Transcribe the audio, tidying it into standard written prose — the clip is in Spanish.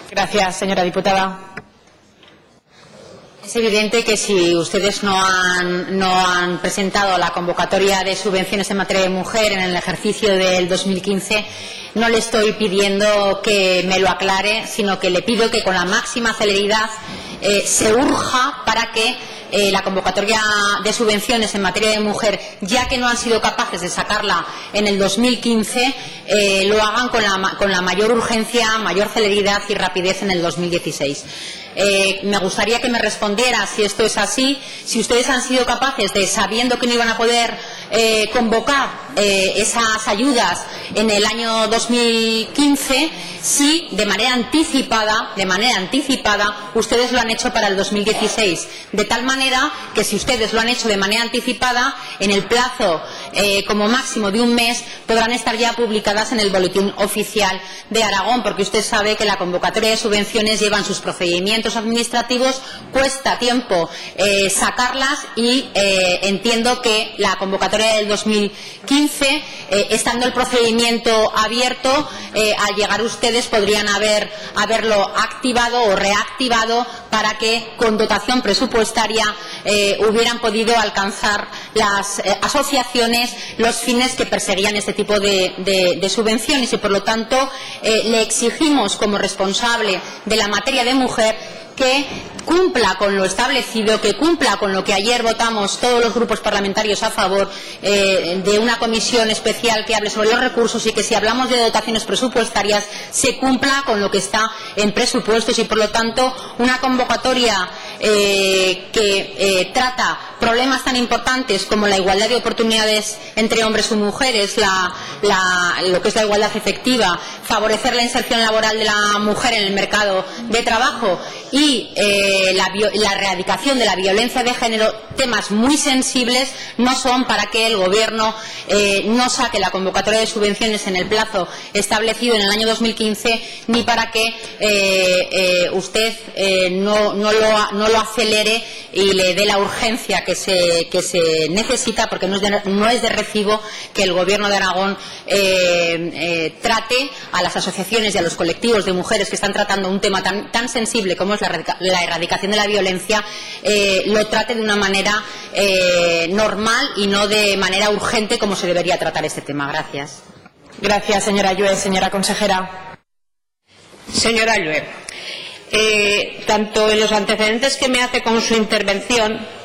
Gracias, señora diputada. Es evidente que si ustedes no han presentado la convocatoria de subvenciones en materia de mujer en el ejercicio del 2015, no le estoy pidiendo que me lo aclare, sino que le pido que con la máxima celeridad se urja para que la convocatoria de subvenciones en materia de mujer, ya que no han sido capaces de sacarla en el 2015, lo hagan con la mayor urgencia, mayor celeridad y rapidez en el 2016. Me gustaría que me respondiera si esto es así, si ustedes han sido capaces de, sabiendo que no iban a poder convocar esas ayudas en el año 2015, si de manera anticipada ustedes lo han hecho para el 2016, de tal manera que si ustedes lo han hecho de manera anticipada, en el plazo como máximo de un mes podrán estar ya publicadas en el Boletín Oficial de Aragón, porque usted sabe que la convocatoria de subvenciones llevan sus procedimientos administrativos, cuesta tiempo sacarlas y entiendo que la convocatoria del 2015, estando el procedimiento abierto, al llegar ustedes podrían haberlo activado o reactivado para que con dotación presupuestaria hubieran podido alcanzar las asociaciones los fines que perseguían este tipo de subvenciones y por lo tanto le exigimos como responsable de la materia de mujer que cumpla con lo establecido, que cumpla con lo que ayer votamos todos los grupos parlamentarios a favor de una comisión especial que hable sobre los recursos y que si hablamos de dotaciones presupuestarias se cumpla con lo que está en presupuestos y por lo tanto una convocatoria que trata problemas tan importantes como la igualdad de oportunidades entre hombres y mujeres, lo que es la igualdad efectiva, favorecer la inserción laboral de la mujer en el mercado de trabajo y la erradicación de la violencia de género, temas muy sensibles, no son para que el Gobierno no saque la convocatoria de subvenciones en el plazo establecido en el año 2015, ni para que usted no lo acelere y le dé la urgencia que se necesita, porque no es de recibo que el Gobierno de Aragón trate a las asociaciones y a los colectivos de mujeres que están tratando un tema tan sensible como es la erradicación de la violencia, lo trate de una manera normal y no de manera urgente como se debería tratar este tema. Gracias. Gracias, señora Llue. Señora consejera. Señora Llue, tanto en los antecedentes que me hace con su intervención